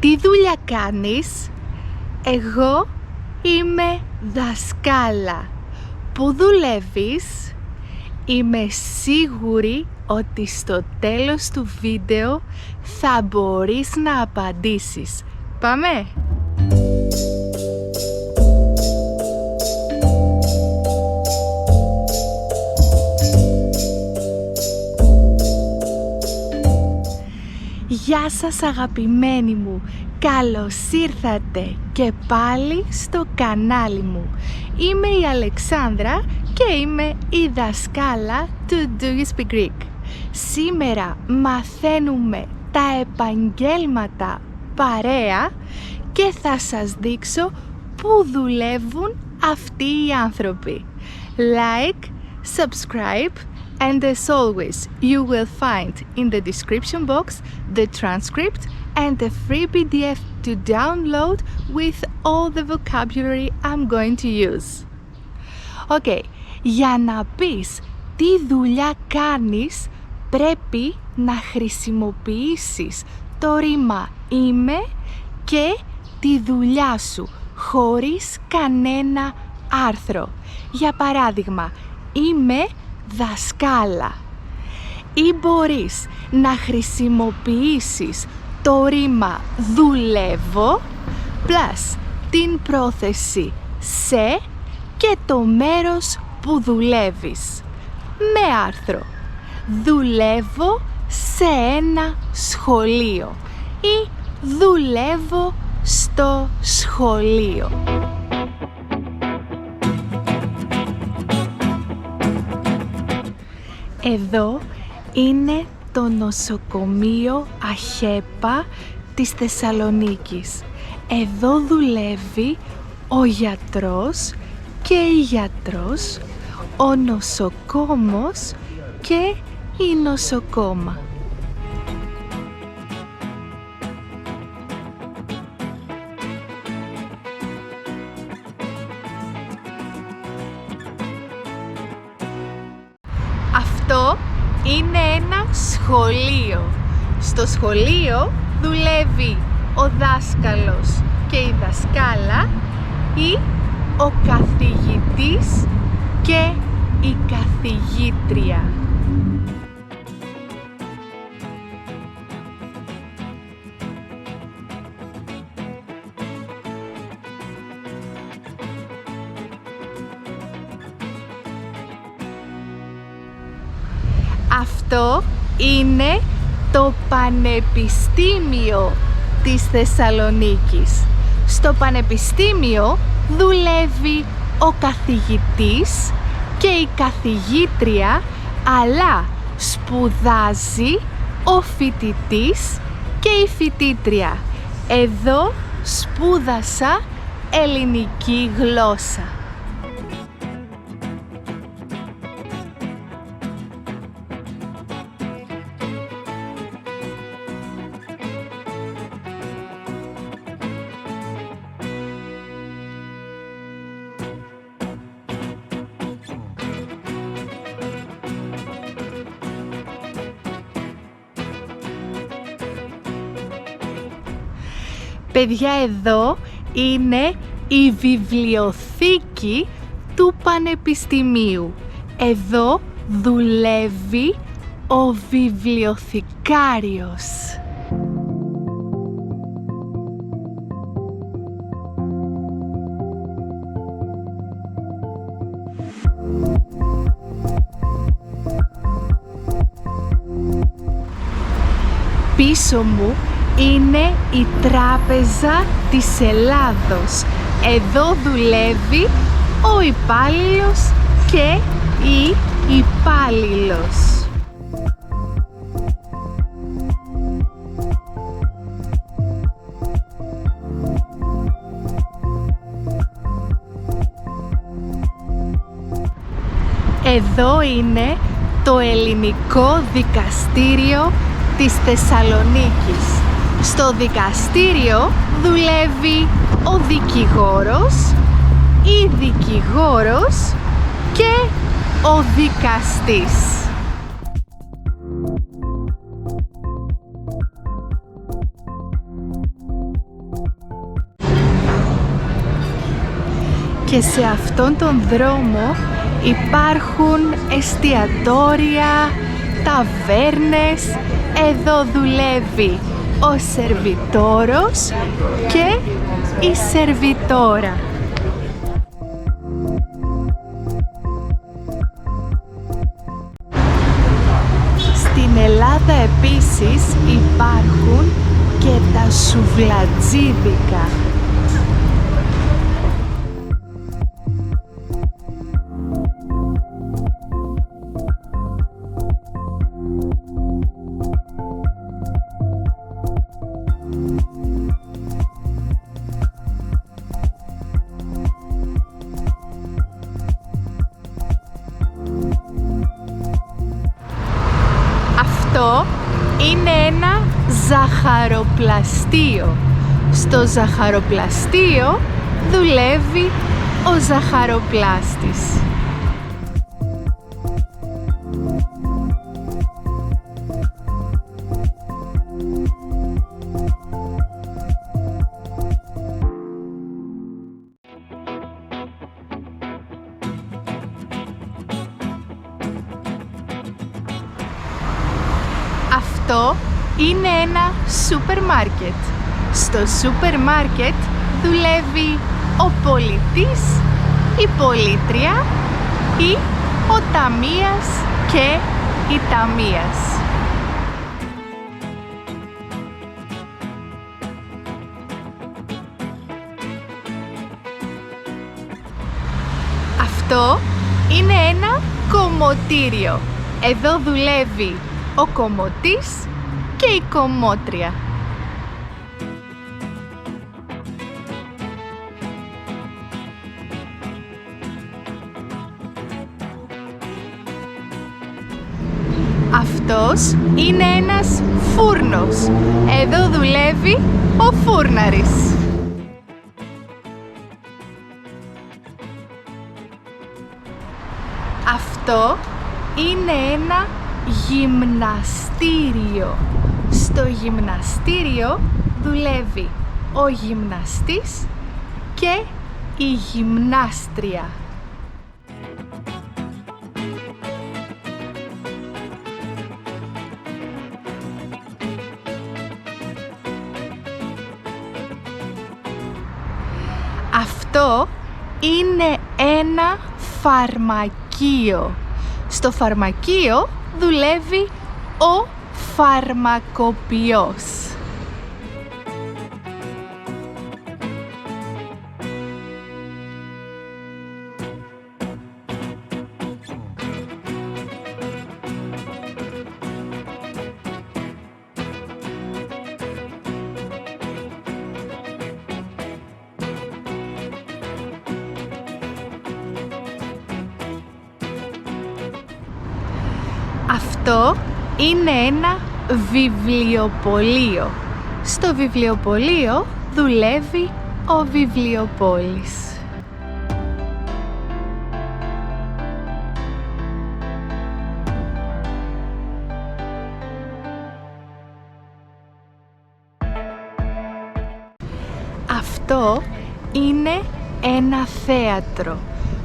Τι δουλειά κάνεις? Εγώ είμαι δασκάλα. Πού δουλεύεις? Είμαι σίγουρη ότι στο τέλος του βίντεο θα μπορείς να απαντήσεις. Πάμε! Γεια σας αγαπημένοι μου, καλώς ήρθατε και πάλι στο κανάλι μου. Είμαι η Αλεξάνδρα και είμαι η δασκάλα του Do You Speak Greek. Σήμερα μαθαίνουμε τα επαγγέλματα παρέα και θα σας δείξω πού δουλεύουν αυτοί οι άνθρωποι. Like, subscribe, and as always, you will find in the description box the transcript and a free PDF to download with all the vocabulary I'm going to use. Okay, για να πεις τι δουλειά κάνεις, πρέπει να χρησιμοποιήσεις το ρήμα είμαι και τη δουλειά σου, χωρίς κανένα άρθρο. Για παράδειγμα, είμαι δασκάλα. Ή μπορείς να χρησιμοποιήσεις το ρήμα δουλεύω plus την πρόθεση σε και το μέρος που δουλεύεις. Με άρθρο. Δουλεύω σε ένα σχολείο ή δουλεύω στο σχολείο. Εδώ είναι το νοσοκομείο Αχέπα της Θεσσαλονίκης. Εδώ δουλεύει ο γιατρός και η γιατρός, ο νοσοκόμος και η νοσοκόμα. Αυτό είναι ένα σχολείο. Στο σχολείο δουλεύει ο δάσκαλος και η δασκάλα ή ο καθηγητής και η καθηγήτρια. Αυτό είναι το Πανεπιστήμιο της Θεσσαλονίκης. Στο Πανεπιστήμιο δουλεύει ο καθηγητής και η καθηγήτρια, αλλά σπουδάζει ο φοιτητής και η φοιτήτρια. Εδώ σπούδασα ελληνική γλώσσα. Παιδιά, εδώ είναι η βιβλιοθήκη του Πανεπιστημίου. Εδώ δουλεύει ο βιβλιοθηκάριος. Πίσω μου είναι η Τράπεζα της Ελλάδος. Εδώ δουλεύει ο υπάλληλος και η υπάλληλος. Εδώ είναι το Ελληνικό Δικαστήριο της Θεσσαλονίκης. Στο δικαστήριο δουλεύει ο δικηγόρος, η δικηγόρος και ο δικαστής. και σε αυτόν τον δρόμο υπάρχουν εστιατόρια, ταβέρνες. Εδώ δουλεύει ο σερβιτόρος και η σερβιτόρα. Στην Ελλάδα επίσης υπάρχουν και τα σουβλατζίδικα. Αυτό είναι ένα ζαχαροπλαστείο. Στο ζαχαροπλαστείο δουλεύει ο ζαχαροπλάστης. Αυτό είναι ένα σούπερ μάρκετ. Στο σούπερ μάρκετ δουλεύει ο πολιτής, η πολίτρια ή ο ταμείας και η ταμείας. Αυτό είναι ένα κομμωτήριο. Εδώ δουλεύει ο κομμωτής και η κομμότρια. Αυτός είναι ένας φούρνος. Εδώ δουλεύει ο φούρναρης. Αυτό είναι ένα γυμναστήριο. Στο γυμναστήριο δουλεύει ο γυμναστής και η γυμνάστρια. Αυτό είναι ένα φαρμακείο. Στο φαρμακείο δουλεύει ο φαρμακοποιός. Αυτό είναι ένα βιβλιοπωλείο. Στο βιβλιοπωλείο δουλεύει ο βιβλιοπόλης. Αυτό είναι ένα θέατρο.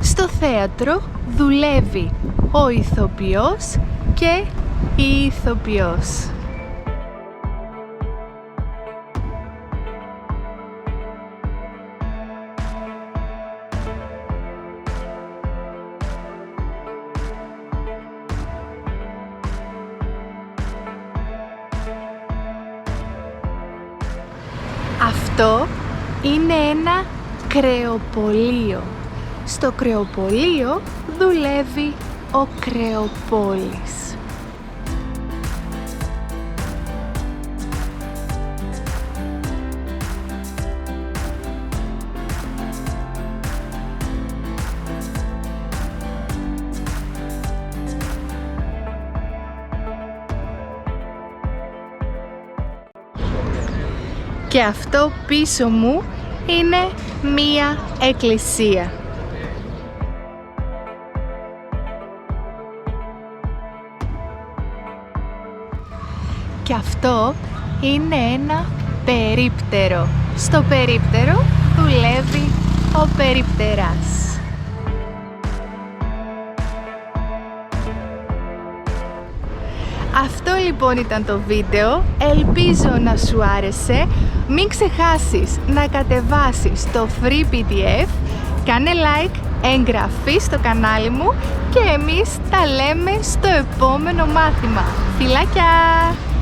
Στο θέατρο δουλεύει ο ηθοποιός και η ηθοποιός. Αυτό είναι ένα κρεοπωλείο. Στο κρεοπωλείο δουλεύει ο κρεοπόλης. Και αυτό πίσω μου είναι μία εκκλησία. Και αυτό είναι ένα περίπτερο. Στο περίπτερο δουλεύει ο περιπτεράς. Αυτό λοιπόν ήταν το βίντεο, ελπίζω να σου άρεσε. Μην ξεχάσεις να κατεβάσεις το free PDF, κάνε like, εγγραφή στο κανάλι μου και εμείς τα λέμε στο επόμενο μάθημα. Φιλάκια!